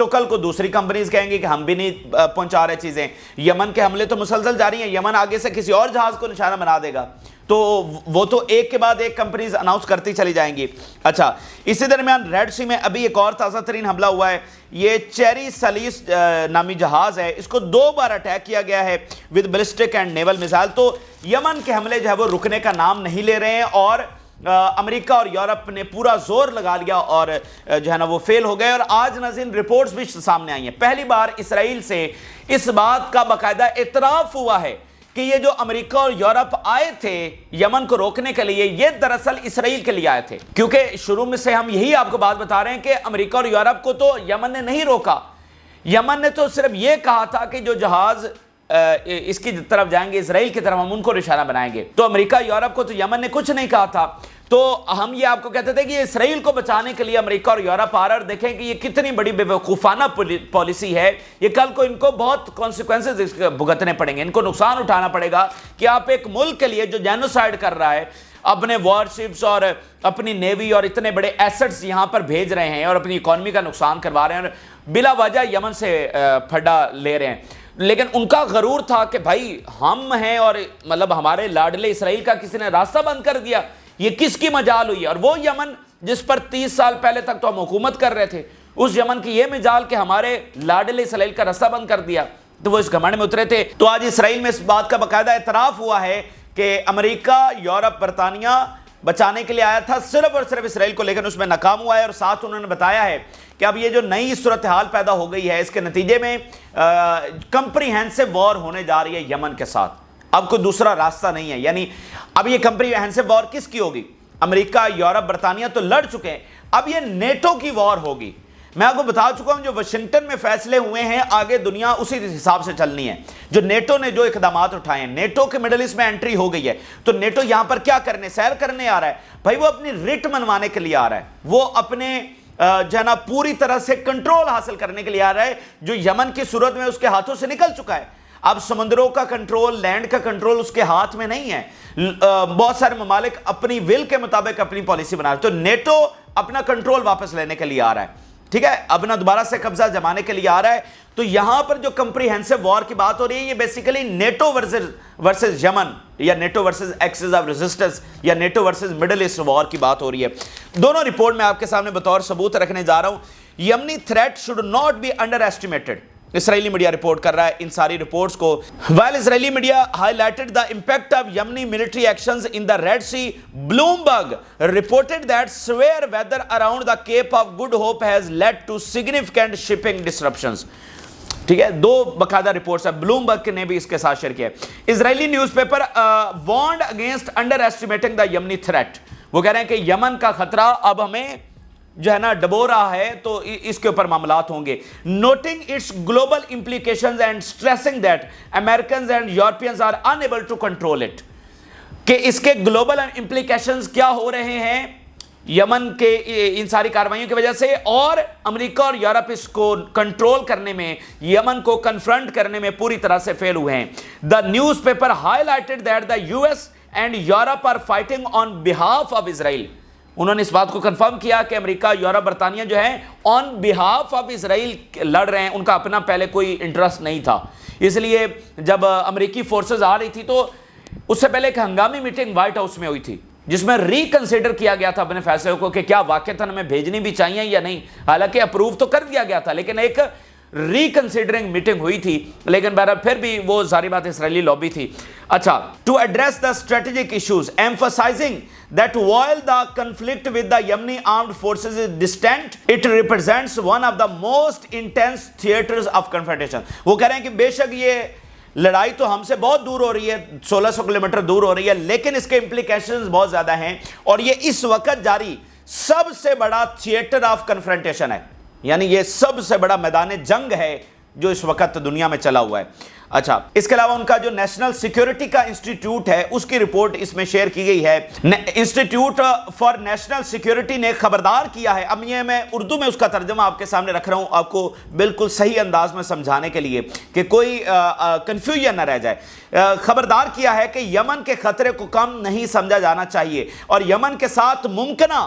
تو کل کو دوسری کمپنیز کہیں گی کہ ہم بھی نہیں پہنچا رہے چیزیں. یمن کے حملے تو مسلسل جاری ہیں, یمن آگے سے کسی اور جہاز کو نشانہ بنا دے گا, تو وہ تو ایک کے بعد ایک کمپنیز اناؤنس کرتی چلی جائیں گی. اچھا, اسی درمیان ریڈ سی میں ابھی ایک اور تازہ ترین حملہ ہوا ہے. یہ چیری سلیس نامی جہاز ہے, اس کو 2 بار اٹیک کیا گیا ہے with ballistic and naval missile. تو یمن کے حملے جو ہے وہ رکنے کا نام نہیں لے رہے ہیں, اور امریکہ اور یورپ نے پورا زور لگا لیا اور جو ہے نا وہ فیل ہو گئے. اور آج ناظرین رپورٹس بھی سامنے آئی ہیں, پہلی بار اسرائیل سے اس بات کا باقاعدہ اعتراف ہوا ہے کہ یہ جو امریکہ اور یورپ آئے تھے یمن کو روکنے کے لیے, یہ دراصل اسرائیل کے لیے آئے تھے. کیونکہ شروع میں سے ہم یہی آپ کو بات بتا رہے ہیں کہ امریکہ اور یورپ کو تو یمن نے نہیں روکا, یمن نے تو صرف یہ کہا تھا کہ جو جہاز اس کی طرف جائیں گے اسرائیل کی طرف ہم ان کو نشانہ بنائیں گے. تو امریکہ یورپ کو تو یمن نے کچھ نہیں کہا تھا. تو ہم یہ آپ کو کہتے تھے کہ یہ اسرائیل کو بچانے کے لیے امریکہ اور یورپ آ رہا ہے, اور دیکھیں کہ یہ کتنی بڑی بے وقوفانہ پالیسی ہے. یہ کل کو ان کو بہت کانسیکوینسز بھگتنے پڑیں گے, ان کو نقصان اٹھانا پڑے گا کہ آپ ایک ملک کے لیے جو جینوسائیڈ کر رہا ہے, اپنے وار شپس اور اپنی نیوی اور اتنے بڑے ایسٹس یہاں پر بھیج رہے ہیں اور اپنی اکانومی کا نقصان کروا رہے ہیں, اور بلا وجہ یمن سے پھڈا لے رہے ہیں. لیکن ان کا غرور تھا کہ بھائی ہم ہیں اور مطلب ہمارے لاڈلے اسرائیل کا کسی نے راستہ بند کر دیا, یہ کس کی مجال ہوئی. اور وہ یمن جس پر 30 سال پہلے تک تو ہم حکومت کر رہے تھے, اس یمن کی یہ مجال کہ ہمارے لاڈلے اسرائیل کا راستہ بند کر دیا, تو وہ اس گھمنڈ میں اترے تھے. تو آج اسرائیل میں اس بات کا باقاعدہ اعتراف ہوا ہے کہ امریکہ, یورپ, برطانیہ بچانے کے لیے آیا تھا صرف اور صرف اسرائیل کو, لیکن اس میں ناکام ہوا ہے. اور ساتھ انہوں نے بتایا ہے کہ اب یہ جو نئی صورتحال پیدا ہو گئی ہے, اس کے نتیجے میں کمپریہنسو وار ہونے جا رہی ہے یمن کے ساتھ. اب کوئی دوسرا راستہ نہیں ہے. یعنی اب یہ کمپریہنسو وار کس کی ہوگی؟ امریکہ, یورپ, برطانیہ تو لڑ چکے ہیں, اب یہ نیٹو کی وار ہوگی. میں آپ کو بتا چکا ہوں جو واشنگٹن میں فیصلے ہوئے ہیں آگے دنیا اسی حساب سے چلنی ہے. جو نیٹو نے جو اقدامات اٹھائے ہیں, نیٹو کے مڈل ایسٹ میں انٹری ہو گئی ہے, تو نیٹو یہاں پر کیا کرنے, سیر کرنے آ رہا ہے بھائی, وہ اپنی رٹ منوانے کے لیے آ رہا ہے, وہ اپنے جو ہے نا پوری طرح سے کنٹرول حاصل کرنے کے لیے آ رہا ہے جو یمن کی صورت میں اس کے ہاتھوں سے نکل چکا ہے. اب سمندروں کا کنٹرول, لینڈ کا کنٹرول اس کے ہاتھ میں نہیں ہے. بہت سارے ممالک اپنی ول کے مطابق اپنی پالیسی بنا رہے ہیں, تو نیٹو اپنا کنٹرول واپس لینے کے لیے آ رہا ہے, ٹھیک ہے, اپنا دوبارہ سے قبضہ جمانے کے لیے آ رہا ہے. تو یہاں پر جو کمپریہنسو وار کی بات ہو رہی ہے, یہ بیسیکلی نیٹو ورسز یمن, یا NATO versus axis of resistance, یا NATO versus Middle East war کی بات ہو رہی ہے. دونوں رپورٹ میں آپ کے سامنے بطور ثبوت رکھنے جا رہا ہوں. Yemeni threat should not be underestimated, Israeli media report کر رہا ہے ان ساری رپورٹس کو. while Israeli media highlighted the impact of Yemeni military actions in the Red Sea, Bloomberg reported that severe weather around the Cape of Good Hope has led to significant shipping disruptions. ٹھیک ہے, 2 باقاعدہ reports ہیں, Bloomberg نے بھی اس کے ساتھ share کیا. اسرائیلی newspaper warned against underestimating the Yemeni threat. وہ کہہ رہے ہیں کہ یمن کا خطرہ اب ہمیں جو ہے نا ڈبو رہا ہے, تو اس کے اوپر معاملات ہوں گے. Noting its global implications and stressing that Americans and Europeans are unable to control it, کہ اس کے گلوبل امپلیکیشنز کیا ہو رہے ہیں یمن کے ان ساری کاروائیوں کی وجہ سے, اور امریکہ اور یورپ اس کو کنٹرول کرنے میں, یمن کو کنفرنٹ کرنے میں پوری طرح سے فیل ہوئے ہیں. The newspaper highlighted that the U S and Europe are fighting on behalf of Israel. انہوں نے اس بات کو کنفرم کیا کہ امریکہ, یورپ, برطانیہ جو ہے آن بہاف آف اسرائیل لڑ رہے ہیں, ان کا اپنا پہلے کوئی انٹرسٹ نہیں تھا. اس لیے جب امریکی فورسز آ رہی تھی تو اس سے پہلے ایک ہنگامی میٹنگ وائٹ ہاؤس میں ہوئی تھی, جس میں ریکنسیڈر کیا گیا تھا اپنے فیصلے کو کہ کیا واقعتاً ہمیں بھیجنی بھی چاہیے یا نہیں. حالانکہ اپروو تو کر دیا گیا تھا, لیکن ایک ریکنسیڈرنگ میٹنگ ہوئی تھی, لیکن بہرحال پھر بھی وہ ساری بات اسرائیلی لابی تھی. اچھا, to address the strategic issues emphasizing that while the conflict with the Yemeni armed forces is distant, it represents one of the most intense theaters of confrontation. وہ کہہ رہے ہیں کہ بے شک یہ لڑائی تو ہم سے بہت دور ہو رہی ہے, 1600 کلومیٹر دور ہو رہی ہے, لیکن اس کے امپلیکیشنز بہت زیادہ ہیں, اور یہ اس وقت جاری سب سے بڑا تھیٹر آف کنفرنٹیشن ہے. یعنی یہ سب سے بڑا میدان جنگ ہے جو اس وقت دنیا میں چلا ہوا ہے. اچھا, اس کے علاوہ ان کا جو نیشنل سیکیورٹی کا انسٹیٹیوٹ ہے اس کی رپورٹ اس میں شیئر کی گئی ہے. انسٹیٹیوٹ فار نیشنل سیکیورٹی نے خبردار کیا ہے, اب یہ میں اردو میں اس کا ترجمہ آپ کے سامنے رکھ رہا ہوں آپ کو بالکل صحیح انداز میں سمجھانے کے لیے کہ کوئی کنفیوژن نہ رہ جائے. خبردار کیا ہے کہ یمن کے خطرے کو کم نہیں سمجھا جانا چاہیے, اور یمن کے ساتھ ممکنہ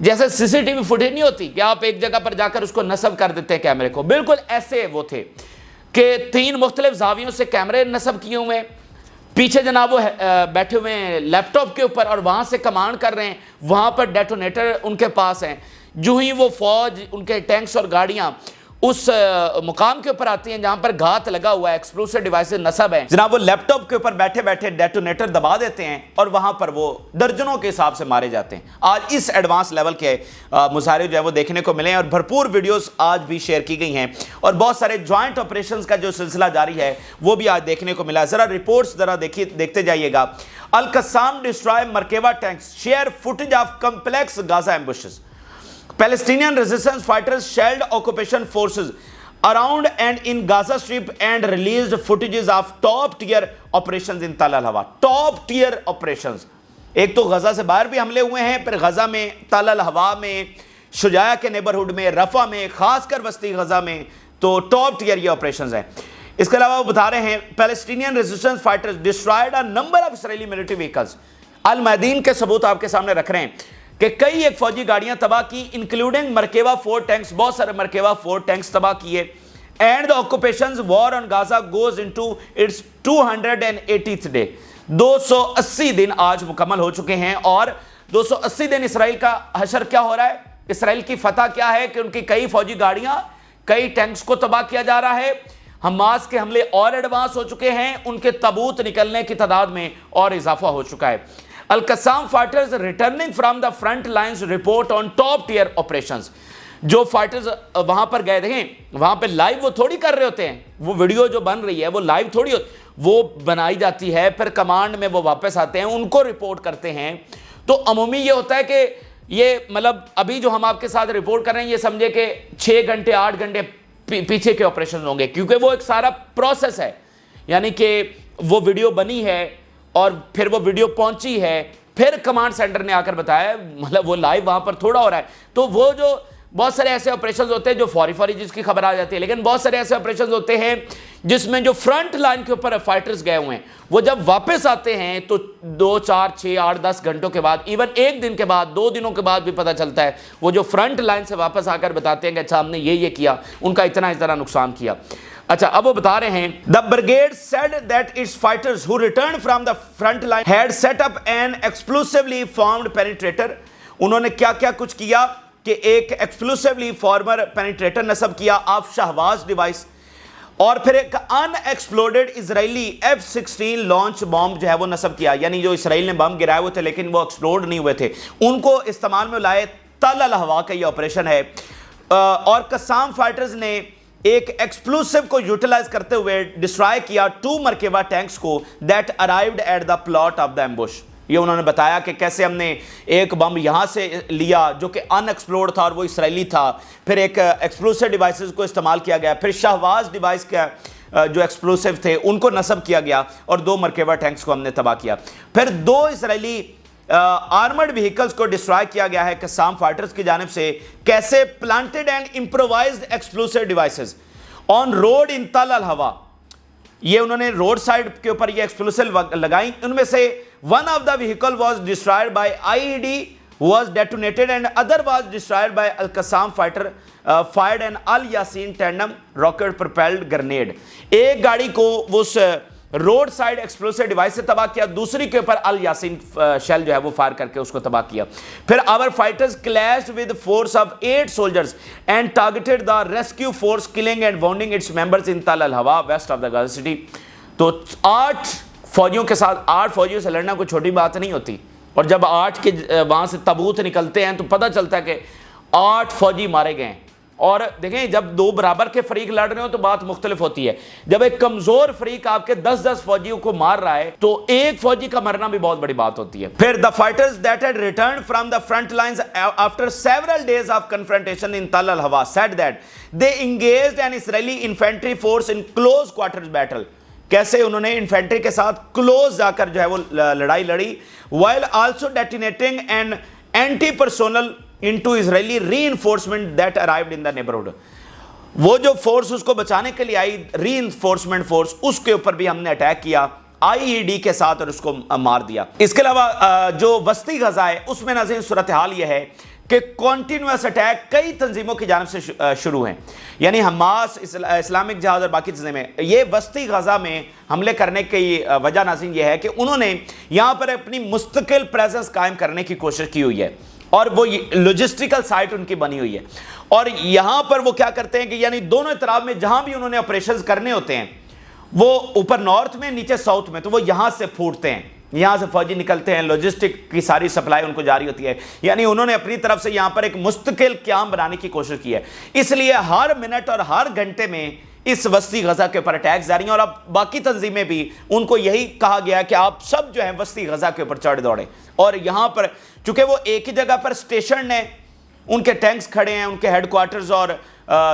جیسے سی سی ٹی وی فوٹیج نہیں ہوتی کہ آپ ایک جگہ پر جا کر اس کو نصب کر دیتے ہیں کیمرے کو، بالکل ایسے وہ تھے کہ 3 مختلف زاویوں سے کیمرے نصب کیے ہوئے ہیں، پیچھے جناب وہ بیٹھے ہوئے ہیں لیپ ٹاپ کے اوپر اور وہاں سے کمانڈ کر رہے ہیں، وہاں پر ڈیٹونیٹر ان کے پاس ہیں، جو ہی وہ فوج ان کے ٹینکس اور گاڑیاں اس مقام کے اوپر آتی ہیں جہاں پر گھات لگا ہوا ہے، ایکسپلوسیو ڈیوائسز نصب ہیں، جناب وہ لیپ ٹاپ کے اوپر بیٹھے بیٹھے ڈیٹونیٹر دبا دیتے ہیں اور وہاں پر وہ درجنوں کے حساب سے مارے جاتے ہیں۔ آج اس ایڈوانس لیول کے مظاہرے جو ہے وہ دیکھنے کو ملے ہیں اور بھرپور ویڈیوز آج بھی شیئر کی گئی ہیں اور بہت سارے جوائنٹ آپریشنز کا جو سلسلہ جاری ہے وہ بھی آج دیکھنے کو ملا۔ ذرا رپورٹس ذرا دیکھتے جائیے گا۔ Al Qassam destroy Merkava tanks, share footage of complex Gaza ambushes, Palestinian resistance fighters shelled occupation forces around and in Gaza Strip and released footages of top tier operations in Tal al-Hawa. Top tier operations. ایک تو غزہ سے باہر بھی حملے ہوئے ہیں، پھر غزہ میں، تل الہوا میں، شجاع کے نیبرہڈ میں، رفح میں، خاص کر وسطی غزہ میں، تو ٹاپ ٹیئر یہ آپریشنز ہیں۔ اس کے علاوہ وہ بتا رہے ہیں Palestinian resistance fighters destroyed a number of Israeli military vehicles. المیادین کے ثبوت آپ کے سامنے رکھ رہے ہیں کہ کئی ایک فوجی گاڑیاں تباہ کی، انکلوڈنگ مرکبہ 4 ٹینکس، بہت سارے مرکبہ 4 ٹینکس تباہ کیے۔ And the occupation's war on Gaza goes into its 280th day. 280 دن آج مکمل ہو چکے ہیں اور 280 دن اسرائیل کا حشر کیا ہو رہا ہے؟ اسرائیل کی فتح کیا ہے کہ ان کی کئی فوجی گاڑیاں، کئی ٹینکس کو تباہ کیا جا رہا ہے۔ حماس کے حملے اور ایڈوانس ہو چکے ہیں، ان کے تابوت نکلنے کی تعداد میں اور اضافہ ہو چکا ہے۔ Al Qassam fighters returning from the front lines report on top tier operations, جو فائٹرز وہاں پر گئے تھے وہاں پہ لائیو وہ تھوڑی کر رہے ہوتے ہیں، وہ ویڈیو جو بن رہی ہے وہ لائیو تھوڑی وہ بنائی جاتی ہے، پھر کمانڈ میں وہ واپس آتے ہیں، ان کو رپورٹ کرتے ہیں۔ تو عمومی یہ ہوتا ہے کہ یہ مطلب ابھی جو ہم آپ کے ساتھ رپورٹ کر رہے ہیں یہ سمجھے کہ 6 گھنٹے 8 گھنٹے پیچھے کے آپریشن ہوں گے، کیونکہ وہ ایک سارا پروسیس ہے، یعنی کہ وہ ویڈیو بنی ہے اور پھر وہ ویڈیو پہنچی ہے، پھر کمانڈ سینٹر نے آ کر بتایا، مطلب وہ لائیو وہاں پر تھوڑا ہو رہا ہے۔ تو وہ جو بہت سارے ایسے آپریشنز ہوتے ہیں جو فوری جس کی خبر آ جاتی ہے، لیکن بہت سارے ایسے آپریشنز ہوتے ہیں جس میں جو فرنٹ لائن کے اوپر فائٹرز گئے ہوئے ہیں وہ جب واپس آتے ہیں تو 2 4 6 8 10 گھنٹوں کے بعد، ایون 1 دن کے بعد، 2 دنوں کے بعد بھی پتہ چلتا ہے، وہ جو فرنٹ لائن سے واپس آ کر بتاتے ہیں کہ اچھا ہم نے یہ کیا، ان کا اتنا نقصان کیا۔ اچھا اب وہ بتا رہے ہیں The brigade said that its fighters who returned from the front line had set up an explosively formed penetrator. انہوں نے کیا کچھ کیا کہ ایک ایکسپلوسیولی فارمر پینیٹریٹر نصب کیا آف شہواز ڈیوائس، اور پھر ایک ان ایکسپلوڈڈ اسرائیلی F-16 لانچ بامب جو ہے وہ نصب کیا، یعنی جو اسرائیل نے بم گرائے ہوئے تھے لیکن وہ ایکسپلوڈ نہیں ہوئے تھے، ان کو استعمال میں لائے۔ تل الہوا کا یہ آپریشن ہے اور قسام فائٹرز نے ایک ایکسپلوسیو کو یوٹیلائز کرتے ہوئے ڈسٹرائے کیا 2 مرکبہ ٹینکس کو that arrived at the plot of the ambush. یہ انہوں نے بتایا کہ کیسے ہم نے ایک بم یہاں سے لیا جو کہ ان ایکسپلوڈ تھا اور وہ اسرائیلی تھا، پھر ایک ایکسپلوسیو ڈیوائسز کو استعمال کیا گیا، پھر شہواز ڈیوائس کا جو ایکسپلوسیو تھے ان کو نصب کیا گیا اور 2 مرکبہ ٹینکس کو ہم نے تباہ کیا۔ پھر 2 اسرائیلی آرمرڈ وہیکلز کو ڈسٹرائے کیا گیا ہے قسام فائٹرز کی جانب سے۔ کیسے؟ Planted and improvised explosive devices on road in Tal al Hawa, یہ انہوں نے روڈ سائڈ کے اوپر یہ ایکسپلوسیو لگائیں، ان میں سے one of the vehicle was destroyed by IED was detonated and other was destroyed by Al-Qassam fighter fired an Al-Yasin tandem rocket propelled grenade۔ ایک گاڑی کو اس روڈ سائڈ ایکسپلوسیو ڈیوائس سے تباہ کیا، دوسری کے اوپر ال-یاسین شیل جو ہے وہ فائر کر کے اس کو تباہ کیا۔ پھر our fighters clashed with force of 8 soldiers and targeted the rescue force killing and wounding its members in Tal al-Hawa west of the Gaza city۔ تو 8 فوجیوں کے ساتھ 8 فوجیوں سے لڑنا کوئی چھوٹی بات نہیں ہوتی، اور جب 8 کے وہاں سے تابوت نکلتے ہیں تو پتہ چلتا ہے کہ 8 فوجی مارے گئے ہیں۔ اور دیکھیں جب 2 برابر کے فریق لڑ رہے ہو تو بات مختلف ہوتی ہے، جب ایک کمزور فریق آپ کے 10 فوجیوں کو مار رہا ہے تو ایک فوجی کا مرنا بھی بہت بڑی بات ہوتی ہے۔ پھر the fighters that had returned from the front lines after several days of confrontation in Tal al-Hawa said that they engaged an Israeli infantry force in close quarters battle۔ کیسے انہوں نے انفینٹری کے ساتھ کلوز جا کر جو ہے وہ لڑائی لڑی، while also detonating an anti-personnel into Israeli reinforcement that arrived in the neighborhood۔ وہ جو فورس اس کو بچانے کے لیے آئی ری انفورسمنٹ فورس، اس کے اوپر بھی ہم نے اٹیک کیا IED کے ساتھ اور اس کو مار دیا۔ اس کے علاوہ جو وسطی غزہ ہے اس میں ناظرین صورتحال یہ ہے کہ کانٹینیوس اٹیک کئی تنظیموں کی جانب سے شروع ہیں، یعنی حماس، اسلامک جہاد اور باقی تنظیمیں، یہ وسطی غزہ میں حملے کرنے کی وجہ ناظرین یہ ہے کہ انہوں نے یہاں پر اپنی مستقل پریزنس قائم کرنے کی کوشش کی ہوئی ہے، اور وہ لوجسٹیکل سائٹ ان کی بنی ہوئی ہے، اور یہاں پر وہ کیا کرتے ہیں کہ یعنی دونوں اطراف میں جہاں بھی انہوں نے آپریشنز کرنے ہوتے ہیں، وہ اوپر نارتھ میں، نیچے ساؤتھ میں، تو وہ یہاں سے پھوٹتے ہیں، یہاں سے فوجی نکلتے ہیں، لوجسٹک کی ساری سپلائی ان کو جاری ہوتی ہے، یعنی انہوں نے اپنی طرف سے یہاں پر ایک مستقل قیام بنانے کی کوشش کی ہے، اس لیے ہر منٹ اور ہر گھنٹے میں اس وسطی غزہ کے اوپر اٹیک جاری ہیں، اور اب باقی تنظیمیں بھی ان کو یہی کہا گیا کہ آپ سب جو ہیں وسطی غزہ کے اوپر چڑھ دوڑیں، اور یہاں پر چونکہ وہ ایک ہی جگہ پر سٹیشن ہیں، ان کے ٹینکس کھڑے ہیں، ان کے ہیڈ کوارٹرز اور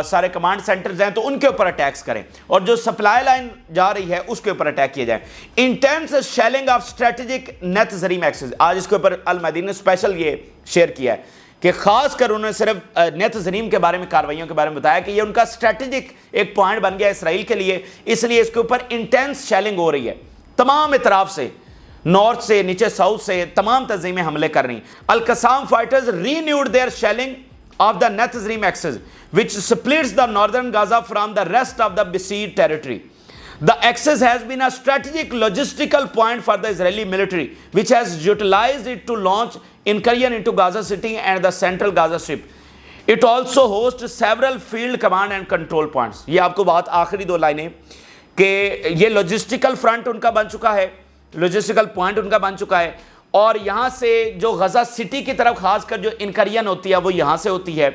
سارے کمانڈ سینٹرز ہیں، تو ان کے اوپر اٹیکس کریں، اور جو سپلائی لائن جا رہی ہے اس کے اوپر اٹیک کیے جائیں۔ انٹینس شیلنگ آف اسٹریٹجک نیت زریم ایکسس، آج اس کے اوپر المیدین نے اسپیشل یہ شیئر کیا ہے کہ خاص کر انہوں نے صرف نیت زریم کے بارے میں، کارروائیوں کے بارے میں بتایا کہ یہ ان کا اسٹریٹجک ایک پوائنٹ بن گیا اسرائیل کے لیے، اس لیے اس کے اوپر انٹینس شیلنگ ہو رہی ہے، تمام اطراف سے، نارتھ سے، نیچے ساؤتھ سے تمام تنظیمیں حملے کر رہی ہیں۔ Al Qassam fighters renewed their shelling of the Net Zrim axis, which splits the northern Gaza from the rest of the besieged territory. The axis has been a strategic logistical point for the Israeli military, which has utilized it to launch incursion into Gaza City and the central Gaza Strip. It also hosts several field command and control points. یہ آپ کو بات آخری دو لائنیں کہ یہ لوجسٹیکل front ان کا بن چکا ہے، لوجسٹیکل پوائنٹ ان کا بن چکا ہے، اور یہاں سے جو غزہ سٹی کی طرف خاص کر جو انکرین ہوتی ہے وہ یہاں سے ہوتی ہے۔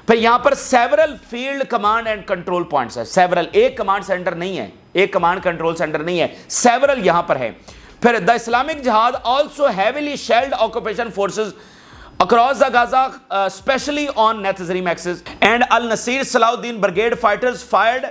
پھر یہاں پر several field command and control points ہے، سیورل، ایک کمانڈ سینٹر نہیں ہے، ایک کمانڈ کنٹرول سینٹر نہیں ہے، سیورل یہاں پر ہے۔ پھر دا اسلامک جہاد also heavily shield occupation forces across the Gaza, especially on Net Zrim axis, and Al-Nasir Salahuddin brigade fighters fired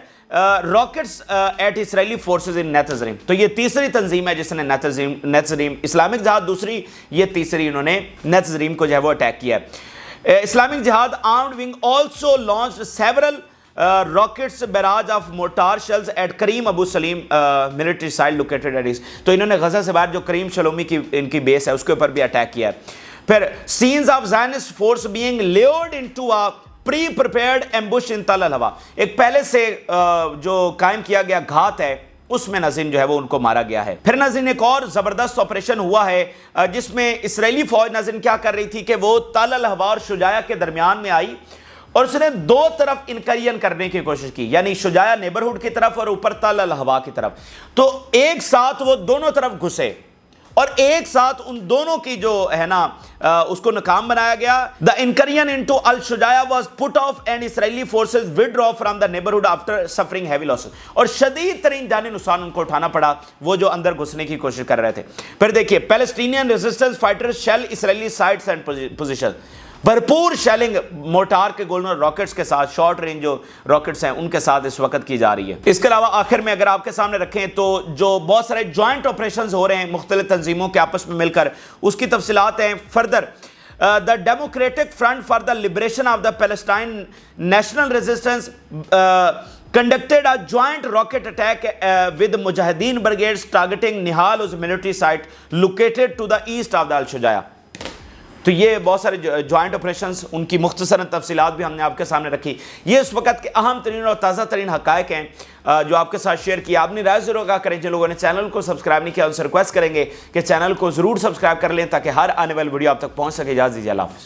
rockets at Israeli forces in Net Zrim. تو یہ تیسری تنظیم ہے جس نے نیت زریم، اسلامک جہاد دوسری، یہ تیسری انہوں نے نیت زریم کو جو ہے وہ اٹیک کیا ہے۔ اسلامک جہاد armed wing also launched several rockets barrage of mortar shells at cream Abu Saleem military site located at east. تو انہوں نے غزہ سے باہر جو کریم شلومی کی ان کی بیس ہے اس کے اوپر بھی اٹیک کیا ہے۔ پھر scenes of Zionist force being lured into a pre-prepared ambush in Tal al-Hawa، ایک پہلے سے جو قائم کیا گیا گھات ہے اس میں ناظرین جو ہے وہ ان کو مارا گیا ہے۔ پھر ناظرین ایک اور زبردست آپریشن ہوا ہے جس میں اسرائیلی فوج ناظرین کیا کر رہی تھی کہ وہ تل الحوا اور شجاع کے درمیان میں آئی اور اس نے دو طرف انکرین کرنے کی کوشش کی، یعنی شجاع نیبرہڈ کی طرف اور اوپر تل الحوا کی طرف، تو ایک ساتھ وہ دونوں طرف گھسے اور ایک ساتھ ان دونوں کی جو ہے نا اس کو ناکام بنایا گیا۔ The incursion into Al-Shujaa was put off and Israeli forces withdraw from the neighborhood after suffering heavy losses، اور شدید ترین جانی نقصان ان کو اٹھانا پڑا وہ جو اندر گھسنے کی کوشش کر رہے تھے۔ پھر دیکھیے Palestinian resistance fighters shell Israeli sites and position, بھرپور شیلنگ موٹار کے گولن اور راکٹس کے ساتھ، شارٹ رینج جو راکٹس ہیں ان کے ساتھ اس وقت کی جا رہی ہے۔ اس کے علاوہ آخر میں اگر آپ کے سامنے رکھیں تو جو بہت سارے جوائنٹ آپریشنز ہو رہے ہیں مختلف تنظیموں کے آپس میں مل کر، اس کی تفصیلات ہیں further. The Democratic Front for the Liberation of the Palestine National Resistance conducted a joint rocket attack with Mujahideen brigades targeting Nihal's military site located to the east of the Al-Shujaa۔ تو یہ بہت سارے joint operations, ان کی مختصراً تفصیلات بھی ہم نے آپ کے سامنے رکھی۔ یہ اس وقت کے اہم ترین اور تازہ ترین حقائق ہیں جو آپ کے ساتھ شیئر کیا۔ اپنی رائے ضرور آگاہ کریں، جن لوگوں نے چینل کو سبسکرائب نہیں کیا ان سے ریکویسٹ کریں گے کہ چینل کو ضرور سبسکرائب کر لیں تاکہ ہر آنے والی ویڈیو آپ تک پہنچ سکے۔ اجازت دیجیے، اللہ حافظ۔